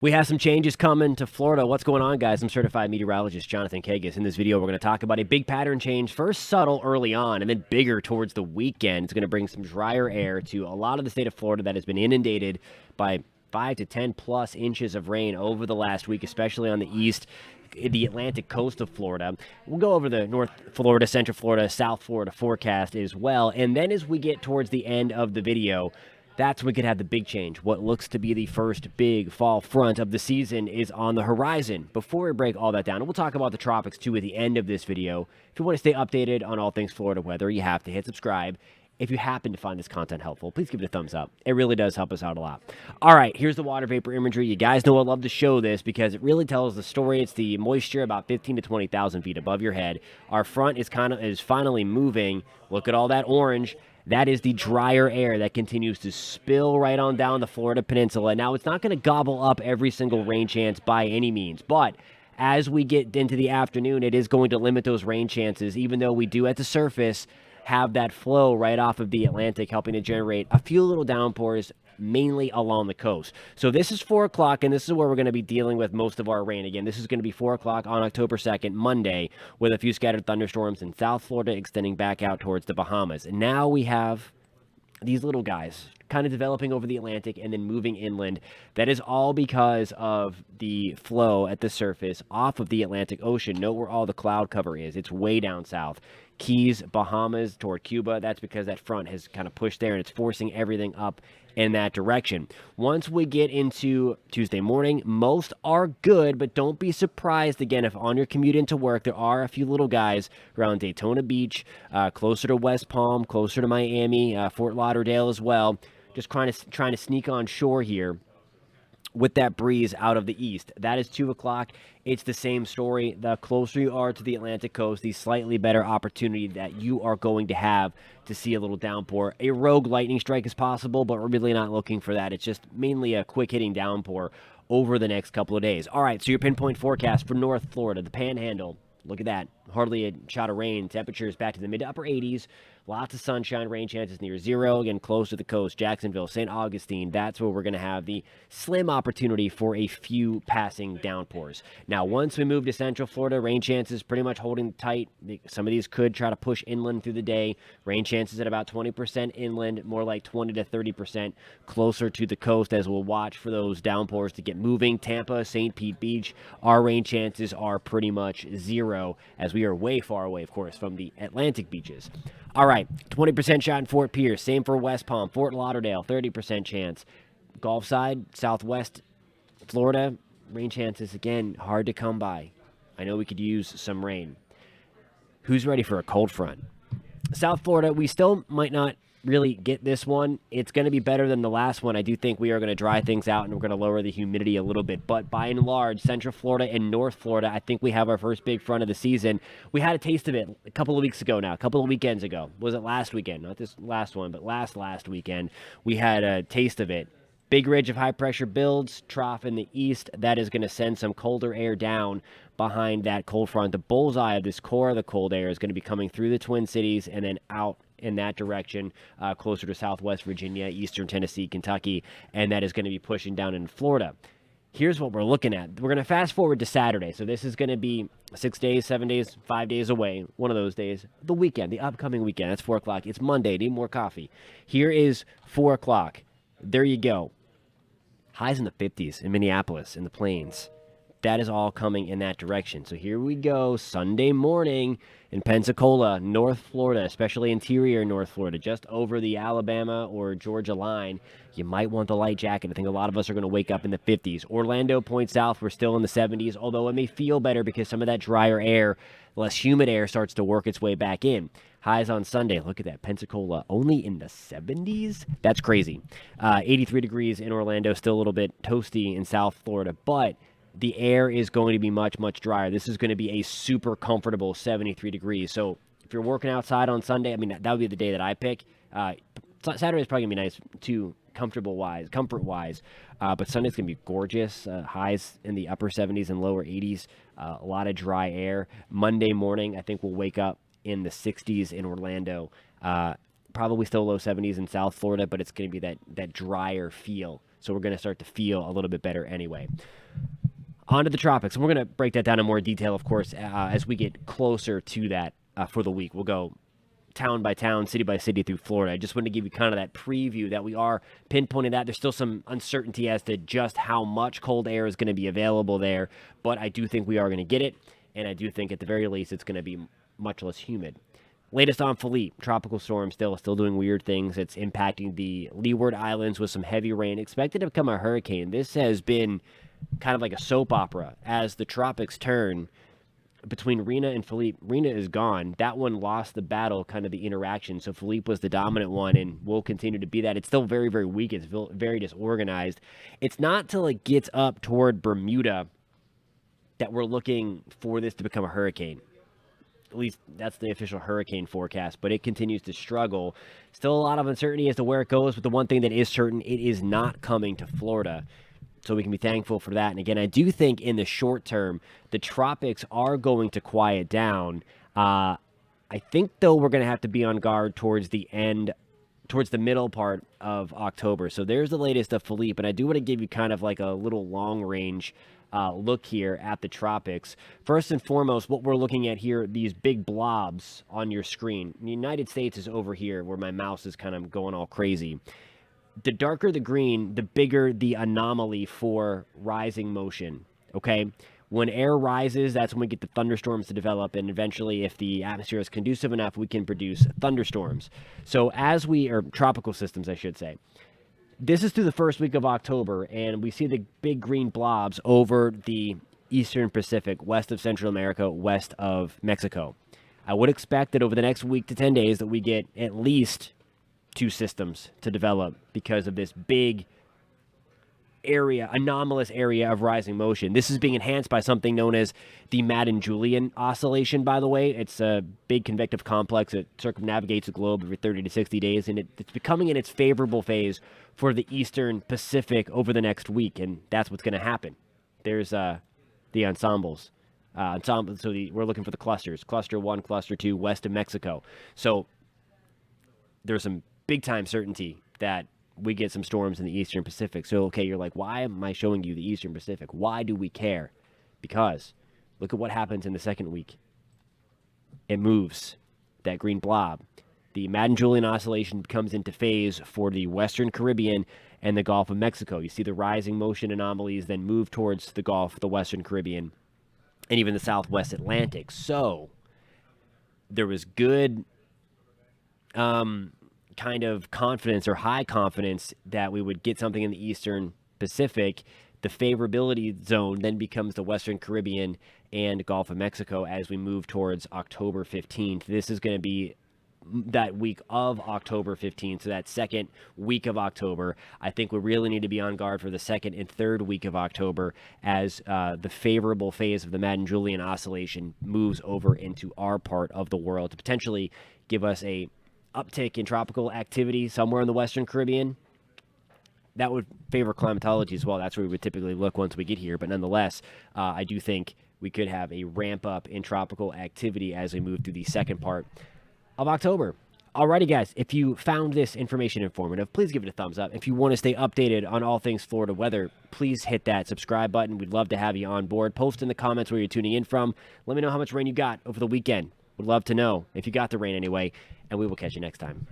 We have some changes coming to Florida. What's going on, guys? I'm certified meteorologist Jonathan Kagas. In this video, we're going to talk about a big pattern change, first subtle early on, and then bigger towards the weekend. It's going to bring some drier air to a lot of the state of Florida that has been inundated by 5 to 10 plus inches of rain over the last week, especially on the east, the Atlantic coast of Florida. We'll go over the North Florida, Central Florida, South Florida forecast as well. And then as we get towards the end of the video, that's when we could have the big change. What looks to be the first big fall front of the season is on the horizon. Before we break all that down, and we'll talk about the tropics too at the end of this video. If you want to stay updated on all things Florida weather, you have to hit subscribe. If you happen to find this content helpful, please give it a thumbs up. It really does help us out a lot. All right, here's the water vapor imagery. You guys know I love to show this because it really tells the story. It's the moisture about 15 to 20,000 feet above your head. Our front is finally moving. Look at all that orange. That is the drier air that continues to spill right on down the Florida Peninsula. Now, it's not going to gobble up every single rain chance by any means, but as we get into the afternoon, it is going to limit those rain chances, even though we do at the surface have that flow right off of the Atlantic, helping to generate a few little downpours, mainly along the coast. So this is 4 o'clock, and this is where we're going to be dealing with most of our rain. Again, this is going to be 4 o'clock on October 2nd, Monday, with a few scattered thunderstorms in South Florida extending back out towards the Bahamas. And now we have these little guys kind of developing over the Atlantic and then moving inland. That is all because of the flow at the surface off of the Atlantic Ocean. Note where all the cloud cover is. It's way down south. Keys, Bahamas, toward Cuba. That's because that front has kind of pushed there and it's forcing everything up in that direction. Once we get into Tuesday morning, most are good, but don't be surprised again if on your commute into work there are a few little guys around Daytona Beach, closer to West Palm, closer to Miami, Fort Lauderdale as well. Just trying to sneak on shore here with that breeze out of the east. That is 2 o'clock. It's the same story. The closer you are to the Atlantic coast, the slightly better opportunity that you are going to have to see a little downpour. A rogue lightning strike is possible, but we're really not looking for that. It's just mainly a quick-hitting downpour over the next couple of days. All right, so your pinpoint forecast for North Florida, the Panhandle. Look at that. Hardly a shot of rain. Temperatures back to the mid to upper 80s. Lots of sunshine. Rain chances near zero. Again, close to the coast. Jacksonville, St. Augustine. That's where we're going to have the slim opportunity for a few passing downpours. Now, once we move to Central Florida, rain chances pretty much holding tight. Some of these could try to push inland through the day. Rain chances at about 20% inland, more like 20 to 30% closer to the coast as we'll watch for those downpours to get moving. Tampa, St. Pete Beach, our rain chances are pretty much zero as we are way far away, of course, from the Atlantic beaches. All right, 20% shot in Fort Pierce. Same for West Palm. Fort Lauderdale, 30% chance. Gulf side, Southwest Florida, rain chances, again, hard to come by. I know we could use some rain. Who's ready for a cold front? South Florida, we still might not really get this one. It's going to be better than the last one. I do think we are going to dry things out and we're going to lower the humidity a little bit. But by and large, Central Florida and North Florida, I think we have our first big front of the season. We had a taste of it a couple of weeks ago now, a couple of weekends ago. Was it last weekend? Not this last one, but last weekend. We had a taste of it. Big ridge of high pressure builds, trough in the east. That is going to send some colder air down behind that cold front. The bullseye of this core of the cold air is going to be coming through the Twin Cities and then out in that direction, closer to Southwest Virginia, Eastern Tennessee, Kentucky, and that is going to be pushing down in Florida. Here's what we're looking at. We're going to fast forward to Saturday. So this is going to be 6 days, 7 days, 5 days away. One of those days. The weekend, the upcoming weekend. That's 4 o'clock. It's Monday. Need more coffee. Here is 4 o'clock. There you go. Highs in the 50s in Minneapolis, in the plains. That is all coming in that direction. So here we go, Sunday morning in Pensacola, North Florida, especially interior North Florida, just over the Alabama or Georgia line. You might want the light jacket. I think a lot of us are going to wake up in the 50s. Orlando, point south, we're still in the 70s, although it may feel better because some of that drier air, less humid air starts to work its way back in. Highs on Sunday. Look at that. Pensacola only in the 70s? That's crazy. 83 degrees in Orlando, still a little bit toasty in South Florida, but the air is going to be much, much drier. This is going to be a super comfortable 73 degrees. So if you're working outside on Sunday, I mean, that would be the day that I pick. Saturday is probably going to be nice too, comfort-wise. But Sunday's going to be gorgeous. Highs in the upper 70s and lower 80s. A lot of dry air. Monday morning, I think we'll wake up in the 60s in Orlando. Probably still low 70s in South Florida, but it's going to be that drier feel So we're going to start to feel a little bit better anyway. On to the tropics. And we're going to break that down in more detail, of course, as we get closer to that for the week. We'll go town by town, city by city through Florida. I just wanted to give you kind of that preview that we are pinpointing that. There's still some uncertainty as to just how much cold air is going to be available there, but I do think we are going to get it, and I do think at the very least it's going to be much less humid. Latest on Philippe, tropical storm still doing weird things. It's impacting the Leeward Islands with some heavy rain, expected to become a hurricane. This has been kind of like a soap opera as the tropics turn. Between Rina and Philippe, Rina is gone. That one lost the battle, kind of the interaction. So Philippe was the dominant one and will continue to be that. It's still very, very weak. It's very disorganized. It's not till it gets up toward Bermuda that we're looking for this to become a hurricane. At least that's the official hurricane forecast, but it continues to struggle. Still a lot of uncertainty as to where it goes, but the one thing that is certain, it is not coming to Florida. So we can be thankful for that. And again, I do think in the short term, the tropics are going to quiet down. I think, though, we're going to have to be on guard towards the middle part of October. So there's the latest of Philippe. And I do want to give you kind of like a little long range look here at the tropics. First and foremost, what we're looking at here, these big blobs on your screen. The United States is over here where my mouse is kind of going all crazy. The darker the green, the bigger the anomaly for rising motion, okay? When air rises, that's when we get the thunderstorms to develop, and eventually, if the atmosphere is conducive enough, we can produce thunderstorms. So or tropical systems, I should say. This is through the first week of October, and we see the big green blobs over the eastern Pacific, west of Central America, west of Mexico. I would expect that over the next week to 10 days that we get at least 2 systems to develop because of this big area, anomalous area of rising motion. This is being enhanced by something known as the Madden-Julian oscillation, by the way. It's a big convective complex that circumnavigates the globe every 30 to 60 days, and it's becoming in its favorable phase for the eastern Pacific over the next week, and that's what's going to happen. There's the ensembles. We're looking for the clusters. Cluster 1, Cluster 2, west of Mexico. So there's some big-time certainty that we get some storms in the eastern Pacific. So, okay, you're like, why am I showing you the eastern Pacific? Why do we care? Because look at what happens in the second week. It moves, that green blob. The Madden-Julian oscillation comes into phase for the western Caribbean and the Gulf of Mexico. You see the rising motion anomalies then move towards the Gulf, the western Caribbean, and even the southwest Atlantic. So there was good kind of confidence or high confidence that we would get something in the eastern Pacific. The favorability zone then becomes the western Caribbean and Gulf of Mexico as we move towards October 15th. This is going to be that week of October 15th, so that second week of October. I think we really need to be on guard for the second and third week of October as the favorable phase of the Madden-Julian oscillation moves over into our part of the world to potentially give us a uptick in tropical activity somewhere in the western Caribbean. That would favor climatology as well. That's where we would typically look once we get here. But nonetheless, I do think we could have a ramp up in tropical activity as we move through the second part of October. Alrighty, guys, if you found this information informative, please give it a thumbs up. If you want to stay updated on all things Florida weather, please hit that subscribe button. We'd love to have you on board. Post in the comments where you're tuning in from. Let me know how much rain you got over the weekend. Would love to know if you got the rain anyway, and we will catch you next time.